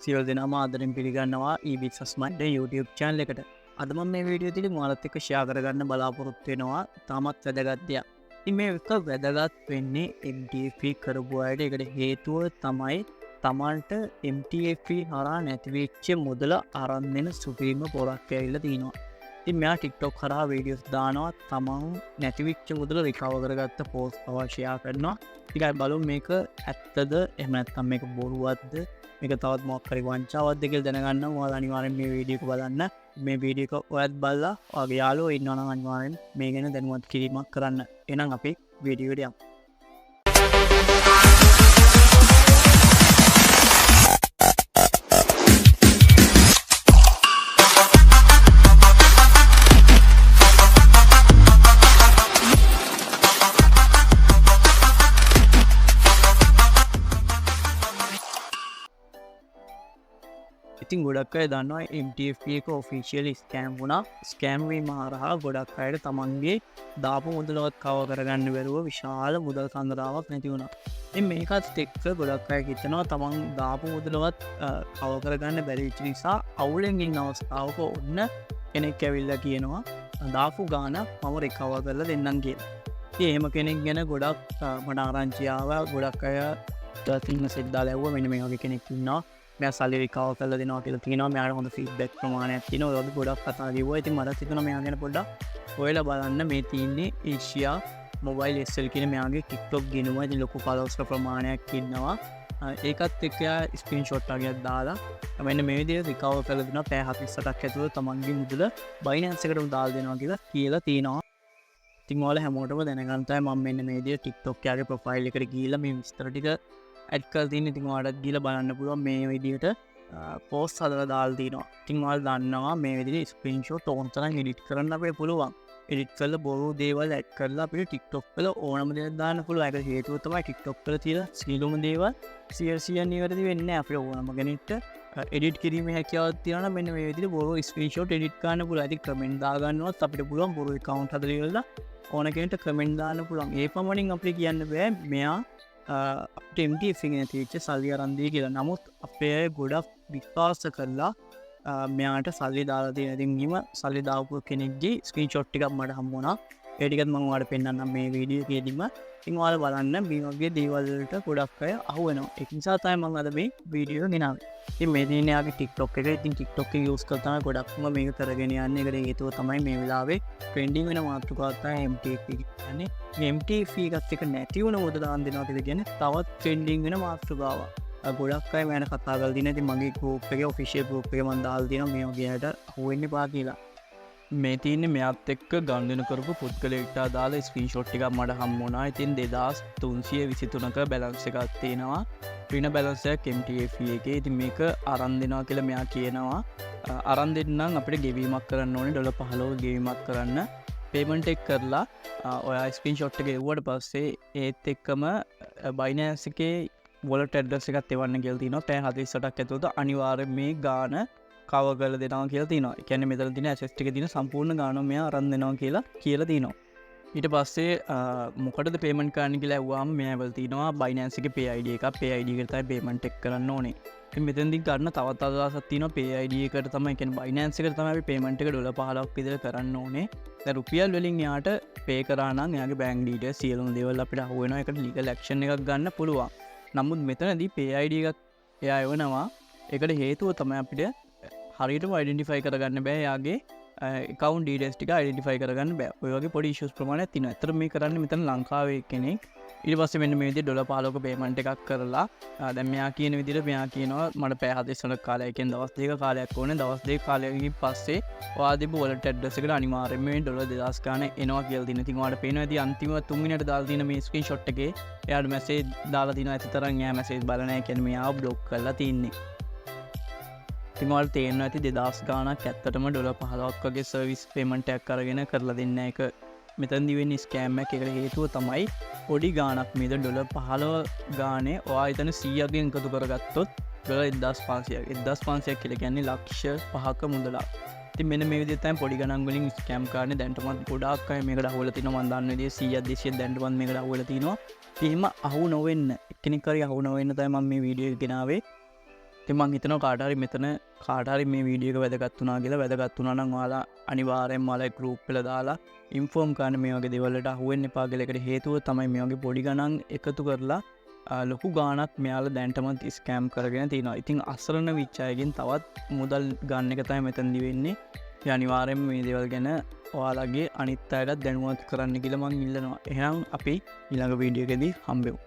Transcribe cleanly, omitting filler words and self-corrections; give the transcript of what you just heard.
සියලු දෙනාම ආදරෙන් පිළිගන්නවා businessminder YouTube channel එකට. අද මම මේ වීඩියෝ එකේදී ඔයාලත් එක්ක share කරගන්න බලාපොරොත්තු වෙනවා තාමත් වැදගත් දෙයක්. ඉතින් මේක වැදගත් වෙන්නේ MTFE කරපු අයට. ඒකට හේතුව තමයි තමන්ට MTFE හරහා නැති වෙච්ච මුදල අරන් දෙන සුපිරිම පොරක් ඇවිල්ලා තිනවා. ඉතින් මෙයා TikTok හරහා වීඩියෝස් දානවා තමන් නැති වෙච්ච මුදල recover කරගත්ත post පවා share කරනවා. ඉතින් බලමු මේක ඇත්තද එහෙම නැත්නම් මේක බොරුවක්ද මේක තවත් මොකක් හරි වංචාවක්ද කියලා දැනගන්න ඔයාලා අනිවාර්යෙන් මේ වීඩියෝ එක බලන්න. මේ වීඩියෝ එක ඔයත් බලලා ඔයාගේ යාළුවෝ ඉන්නවා නම් අනිවාර්යෙන් මේ ගැන දැනුවත් කිරීමක් කරන්න. එහෙනම් අපි වීඩියෝ එකට යමු. ඉතින් ගොඩක් අය දන්නවා MTFE එක ඔෆිෂියල් ස්කෑම් වුණා. ස්කෑම් වීම හරහා ගොඩක් අයට තමන්ගේ දාපු මුදලවත් කව කරගන්න බැරුව විශාල මුදල් කන්දරාවක් නැති වුණා. ඉතින් මේකත් එක්ක ගොඩක් අය හිතනවා තමන් දාපු මුදලවත් කව කරගන්න බැරි වෙච්ච නිසා අවුලෙන් ඉන්න අවස්ථාවක ඔන්න කෙනෙක් ඇවිල්ලා කියනවා දාපු ගාන මම රිකවර් කරලා දෙන්නම් කියලා. ඉතින් එහෙම කෙනෙක් ගැන ගොඩක් මට ආරංචි ආවා. ගොඩක් අය තින්න සෙට් දාලා ඇහුවා මෙන්න මේ වගේ කෙනෙක් ඉන්නවා. මෙයා සල්ලි රිකවර් කරලා දෙනවා කියලා තියෙනවා. මෙයාට හොඳ ෆීඩ්බැක් ප්‍රමාණයක් තියෙනවා. ඒ වගේ ගොඩක් කතා කිව්වා. ඉතින් මට හිතුණා මෙයා ගැන පොඩ්ඩක් හොයලා බලන්න. මේ තියෙන්නේ ඒෂියා මොබයිල් SL කියන මෙයාගේ TikTok ගිණුම. ඉතින් ලොකු followers ප්‍රමාණයක් ඉන්නවා. ඒකත් එක්ක එයා ස්ක්‍රීන්ෂොට් එකක් දාලා මෙන්න මේ විදිහට රිකවර් කරලා දෙනවා. පැය 48ක් ඇතුළත තමන්ගේ මුදල Binance එකටම දාලා දෙනවා කියලා තියෙනවා. ඉතින් ඔයාලා හැමෝටම දැනගන්න තමයි මම මෙන්න මේ විදිහට TikTok යාගේ ප්‍රොෆයිල් එකට ගිහිල්ලා මේ විස්තර ටික ඇඩ් කරලා තියෙන. ඉතින් ඔයාලට ගිහලා බලන්න පුළුවන් මේ විදිහට පෝස්ට් හදලා දාලා තිනවා. ඉතින් ඔයාලා දන්නවා මේ විදිහට ස්ක්‍රීන්ෂොට් ඕන තරම් එඩිට් කරන්න අපිට පුළුවන්. එඩිට් කරලා බොරු දේවල් ඇඩ් කරලා අපිට TikTok වල ඕනම දෙයක් දාන්න පුළුවන්. ඒකට හේතුව තමයි TikTok වල තියෙන සියලුම දේවල් 100% නිවැරදි වෙන්නේ නැහැ. අපිට ඕනම කෙනෙක්ට එඩිට් කිරීමේ හැකියාවක් තියෙනවා නම් මෙන්න මේ විදිහට බොරු ස්ක්‍රීන්ෂොට් එඩිට් කරන්න පුළුවන්. ඉතින් කමෙන්ට් දා ගන්නවත් අපිට පුළුවන් බොරු account හදලා ඉවරලා ඕන කෙනෙක්ට කමෙන්ට් දාන්න පුළුවන්. ඒ පමණින් අපිට කියන්න බෑ මෙයා MTFE නැතිවෙච්ච සල්ලි අරන් දී කියලා. නමුත් අපේ අය ගොඩක් විශ්වාස කරලා මෙයාට සල්ලි දාලා තියෙන. ඉතින් හිම සල්ලි දාපු කෙනෙක්ගේ ස්ක්‍රීන්ෂොට් ටිකක් මට හම්බ වුණා. ඒ ටිකත් මම ඔයාලට පෙන්නන්නම් මේ වීඩියෝ එකේදීම. ඉතින් ඔයාලා බලන්න මේ වගේ දේවල් වලට ගොඩක් අය අහු වෙනවා. ඒක නිසා තමයි මම අද මේ වීඩියෝ එක ගෙනාවේ. ඉතින් මේ තියෙන්නේ යාගේ TikTok එක. ඉතින් TikTok එක යූස් කරලා තමයි ගොඩක්ම මේක කරගෙන යන්නේ. ඒකට හේතුව තමයි මේ වෙලාවේ ට්‍රෙන්ඩින් වෙන මාතෘකාවක් තමයි MTFE කියන්නේ. මේ MTFE එකත් එක නැති වුණ මුදල දාන් දෙනවා කියලා කියන්නේ තවත් ට්‍රෙන්ඩින් වෙන මාතෘකාවක්. ගොඩක් අය මම කතා කරලා දින. ඉතින් මගේ group එකේ official group එකේ මම දාලා තියෙනවා මේ වගේ අයට අහු වෙන්න එපා කියලා. මේ තියන්නේ මෙයාත් එක්ක ගනුදෙනු කරපු පුද්ගලයෙක්ට අදාළ ස්ක්‍රීන්ෂොට් ටිකක් මට හම්බ වුණා. ඉතින් 2323ක බැලන්ස් එකක් තියෙනවා. රින බැලන්ස් එකක් MTFE එකේ. ඉතින් මේක අරන් දෙනවා කියලා මෙයා කියනවා. අරන් දෙන්නම් අපිට ගෙවීමක් කරන්න ඕනේ $15 ගෙවීමක් කරන්න. පේමන්ට් එක කරලා ඔයා ස්ක්‍රීන්ෂොට් එක එවුවට පස්සේ ඒත් එක්කම Binance එකේ wallet address එකත් එවන්න කියලා තියෙනවා. පැය 48ක් ඇතුළත අනිවාර්යෙන් මේ ගාන කව කරලා දෙනවා කියලා තියෙනවා. ඒ කියන්නේ මෙතන තියෙන assets ටිකේ තියෙන සම්පූර්ණ ගානම මෙයා අරන් දෙනවා කියලා තියෙනවා. ඊට පස්සේ මොකටද පේමන්ට් කරන්න කියලා ඇහුවාම මෙයා වල තියෙනවා Binance එකේ pay ID එකක්. pay ID එකට තමයි පේමන්ට් එක කරන්න ඕනේ. ඉතින් මෙතනදී ගන්න තවත් අදහසක් තියෙනවා. pay ID එකට තමයි කියන්නේ Binance එකට තමයි අපි පේමන්ට් එක $15ක් විතර කරන්න ඕනේ. දැන් රුපියල් වලින් එයාට pay කරා නම් එයාගේ bank details සියලුම දේවල් අපිට අහු වෙනවා. ඒකට legal action එකක් ගන්න පුළුවන්. නමුත් මෙතනදී pay ID එකක් එයා එවනවා. ඒකට හේතුව තමයි අපිට හරියටම ඩෙන්ටිෆයි කරගන්න බෑ. යාගේ account details ටික ඩෙන්ටිෆයි කරගන්න බෑ. ඔය වගේ පොඩි issues ප්‍රමාණයක් තියෙනවා. ඇත්තට මේ කරන්නේ මෙතන ලංකාවේ කෙනෙක්. ඊට පස්සේ මෙන්න මේ විදිහට $15ක පේමන්ට් එකක් කරලා දැන් මෙයා කියන විදිහට මෙයා කියනවා මට පැය 48ක කාලයක් කියන්නේ දවස් දෙක කාලයක් ඕනේ. දවස් දෙක කාලයකින් පස්සේ ඔයා දීපු wallet address එකට අනිවාර්යයෙන්ම මේ $2000 ගාන එනවා කියලා තියෙනවා. ඉතින් ඔයාලට පේනවා ඉතින් අන්තිම 3 වෙනියට දාලා තියෙන මේ screenshot එකේ එයාට message දාලා තිනවා. ඇත්තටම එයා message බලලා නැහැ කියන්නේ මෙයාව block කරලා තින්නේ. ඉතින් ඔයාලට තේරෙනවා ඇති 2000 ගාණක් ඇත්තටම $15ක් වගේ සර්විස් පේමන්ට් එකක් අරගෙන කරලා දෙන්න එක මෙතනදී වෙන්නේ ස්කෑම් එකක්. ඒකට හේතුව තමයි පොඩි ගාණක් මේද $15 ගානේ ඔයා හිතන 100ක්ගෙන් එකතු කරගත්තොත් $1500ක්. 1500ක් කියලා කියන්නේ ලක්ෂ 5ක මුදලක්. ඉතින් මෙන්න මේ විදිහට තමයි පොඩි ගණන් වලින් ස්කෑම් කරන්නේ. දැන්ටමත් ගොඩාක් අය මේකට අහුවෙලා තිනවා. මම දන්න විදිහේ 100ක් 200ක් දැන්ටමත් මේකට අහුවෙලා තිනවා. එහෙම අහු නොවෙන්න එක්කෙනෙක් හරි අහු නොවෙන්න තමයි මම මේ වීඩියෝ එක ගෙනාවේ. මං හිතන කාටහරි මෙතන කාටහරි මේ වීඩියක වැදගත්තුනා කියලා වැදගත්තුනානම් වාලා අනිවාරෙන් මල ගරුප්පල දාලා ඉන්ෆෝර්ම් කාන මේ වගේ දෙවල්ලට අහුවෙන් එපාගලෙකට හේතුව තමයි මේ වගේ පොඩි ගණන් එකතු කරලා ලොකු ගානක් මෙයාල දැන්ටමත් ස්කෑම් කරගෙන තියෙනවා. ඉතින් අසරණ විච්චායගෙන් තවත් මුදල් ගන්න එක තමයි මෙතනදි වෙන්නේ. අනිවාර්යෙන් මේ දේවල් ගැන ඔයාලගේ අනිත් අයටත් දැනුවත් කරන්න කියලා මං ඉල්ලනවා. එහෙනම් අපි ඊළඟ වීඩියෝ එකදී හම්බෙමු.